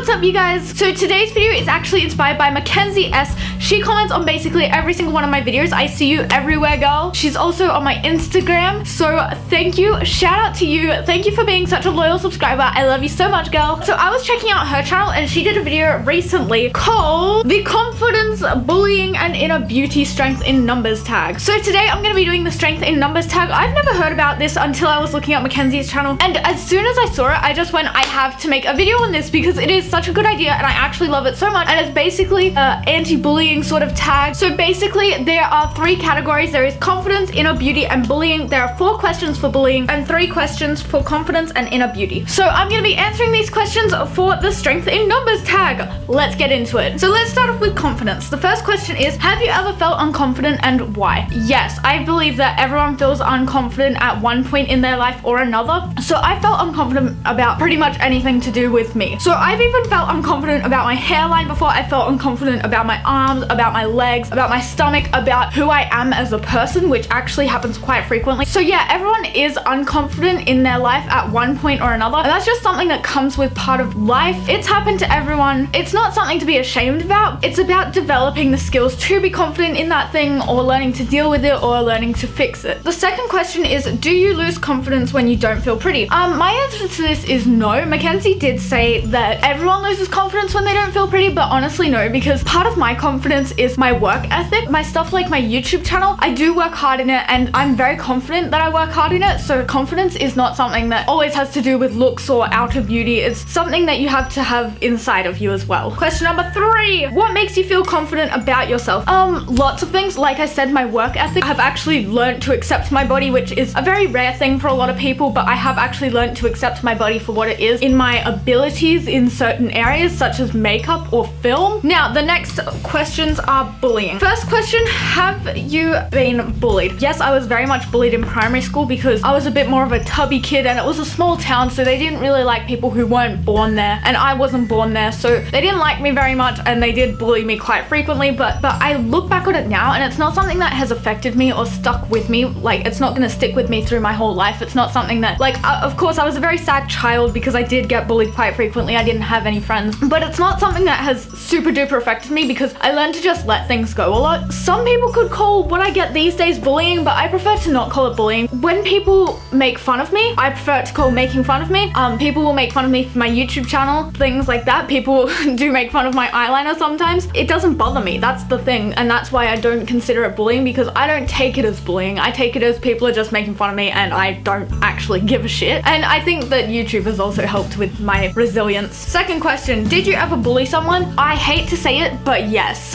What's up, you guys? So today's video is actually inspired by Mackenzie S. She comments on basically every single one of my videos. I see you everywhere, girl. She's also on my Instagram, so thank you. Shout out to you. Thank you for being such a loyal subscriber. I love you so much, girl. So I was checking out her channel and she did a video recently called the confidence, bullying, and inner beauty strength in numbers tag. So today I'm going to be doing the strength in numbers tag. I've never heard about this until I was looking at Mackenzie's channel, and as soon as I saw it, I just went, I have to make a video on this because it is such a good idea and I actually love it so much. And it's basically an anti-bullying sort of tag. So basically there are 3 categories. There is confidence, inner beauty, and bullying. There are 4 questions for bullying and 3 questions for confidence and inner beauty. So I'm going to be answering these questions for the strength in numbers tag. Let's get into it. So let's start off with confidence. The first question is, have you ever felt unconfident and why? Yes, I believe that everyone feels unconfident at one point in their life or another. So I felt unconfident about pretty much anything to do with me. So I've even felt unconfident about my hairline before. I felt unconfident about my arms, about my legs, about my stomach, about who I am as a person, which actually happens quite frequently. So yeah, everyone is unconfident in their life at one point or another. And that's just something that comes with part of life. It's happened to everyone. It's not something to be ashamed about. It's about developing the skills to be confident in that thing, or learning to deal with it, or learning to fix it. The second question is, do you lose confidence when you don't feel pretty? My answer to this is no. Mackenzie did say that everyone loses confidence when they don't feel pretty, but honestly no, because part of my confidence is my work ethic. My stuff like my YouTube channel, I do work hard in it and I'm very confident that I work hard in it. So confidence is not something that always has to do with looks or outer beauty. It's something that you have to have inside of you as well. Question number 3, what makes you feel confident about yourself? Lots of things. Like I said, my work ethic. I've actually learned to accept my body, which is a very rare thing for a lot of people, but I have actually learned to accept my body for what it is in my abilities in certain areas such as makeup or film. Now the next questions are bullying. First question, have you been bullied? Yes, I was very much bullied in primary school because I was a bit more of a tubby kid and it was a small town, so they didn't really like people who weren't born there, and I wasn't born there, so they didn't like me very much and they did bully me quite frequently. But I look back on it now and it's not something that has affected me or stuck with me. Like, it's not gonna stick with me through my whole life. It's not something that, like, of course I was a very sad child because I did get bullied quite frequently. I didn't have any friends, but it's not something that has super duper affected me because I learned to just let things go a lot. Some people could call what I get these days bullying, but I prefer to not call it bullying. When people make fun of me, I prefer it to call making fun of me. People will make fun of me for my YouTube channel, things like that. People do make fun of my eyeliner sometimes. It doesn't bother me. That's the thing, and that's why I don't consider it bullying, because I don't take it as bullying. I take it as people are just making fun of me and I don't actually give a shit. And I think that YouTube has also helped with my resilience. Second question, did you ever bully someone? I hate to say it, but yes.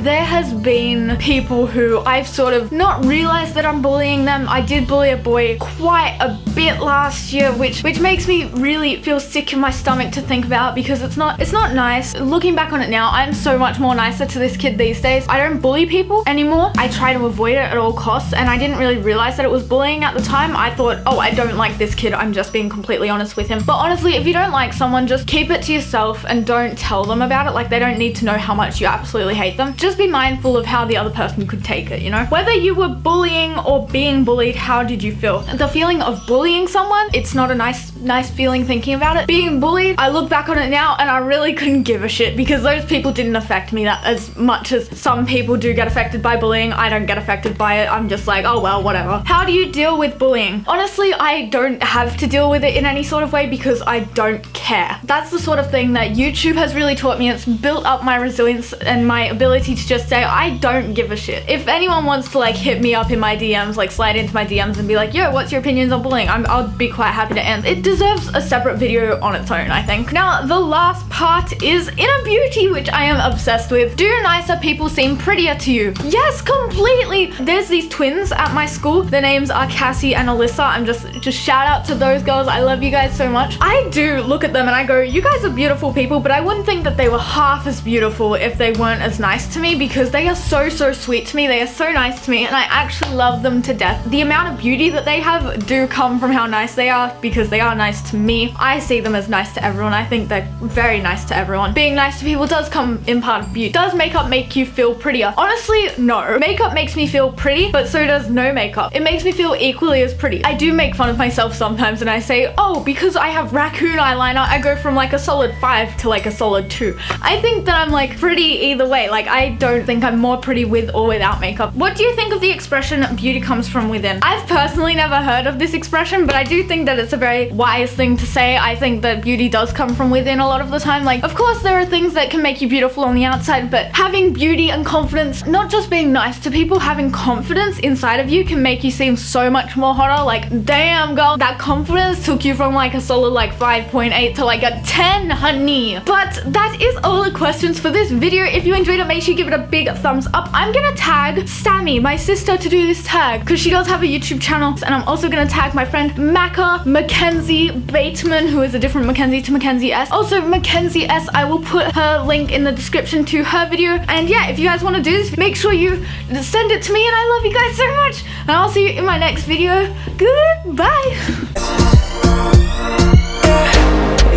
There has been people who I've sort of not realized that I'm bullying them. I did bully a boy quite a bit last year, which makes me really feel sick in my stomach to think about, because it's not nice. Looking back on it now, I'm so much more nicer to this kid these days. I don't bully people anymore. I try to avoid it at all costs, and I didn't really realize that it was bullying at the time. I thought, oh, I don't like this kid, I'm just being completely honest with him. But honestly, if you don't like someone, just keep it to yourself and don't tell them about it. Like, they don't need to know how much you absolutely hate them. Just be mindful of how the other person could take it, you know? Whether you were bullying or being bullied, how did you feel? The feeling of bullying someone, it's not a nice feeling thinking about it. Being bullied, I look back on it now and I really couldn't give a shit, because those people didn't affect me that as much as some people do get affected by bullying. I don't get affected by it. I'm just like, oh well, whatever. How do you deal with bullying? Honestly, I don't have to deal with it in any sort of way because I don't care. That's the sort of thing that YouTube has really taught me. It's built up my resilience and my ability to just say, I don't give a shit. If anyone wants to like hit me up in my DMs, like slide into my DMs and be like, yo, what's your opinions on bullying? I'll be quite happy to answer. It deserves a separate video on its own, I think. Now, the last part is inner beauty, which I am obsessed with. Do nicer people seem prettier to you? Yes, completely. There's these twins at my school. Their names are Cassie and Alyssa. I'm just shout out to those girls. I love you guys so much. I do look at them and I go, you guys are beautiful people, but I wouldn't think that they were half as beautiful if they weren't as nice to me, because they are so sweet to me. They are so nice to me and I actually love them to death. The amount of beauty that they have do come from how nice they are, because they are are nice to me. I see them as nice to everyone. I think they're very nice to everyone. Being nice to people does come in part of beauty. Does makeup make you feel prettier? Honestly, no. Makeup makes me feel pretty, but so does no makeup. It makes me feel equally as pretty. I do make fun of myself sometimes and I say, oh, because I have raccoon eyeliner, I go from like a solid 5 to like a solid 2. I think that I'm like pretty either way. Like, I don't think I'm more pretty with or without makeup. What do you think of the expression beauty comes from within? I've personally never heard of this expression, but I do think that it's a very wise thing to say. I think that beauty does come from within a lot of the time. Like, of course there are things that can make you beautiful on the outside, but having beauty and confidence, not just being nice to people, having confidence inside of you can make you seem so much more hotter. Like, damn girl, that confidence took you from like a solid like 5.8 to like a 10, honey. But that is all the questions for this video. If you enjoyed it, make sure you give it a big thumbs up. I'm gonna tag Sammy, my sister, to do this tag because she does have a YouTube channel, and I'm also gonna tag my friend Mackenzie Bateman, who is a different Mackenzie to Mackenzie S. Also, Mackenzie S, I will put her link in the description to her video. And yeah, if you guys want to do this, make sure you send it to me, and I love you guys so much. And I'll see you in my next video. Goodbye.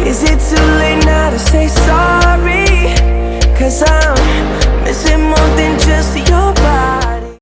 Is it too late now to say sorry? 'Cause I'm missing more than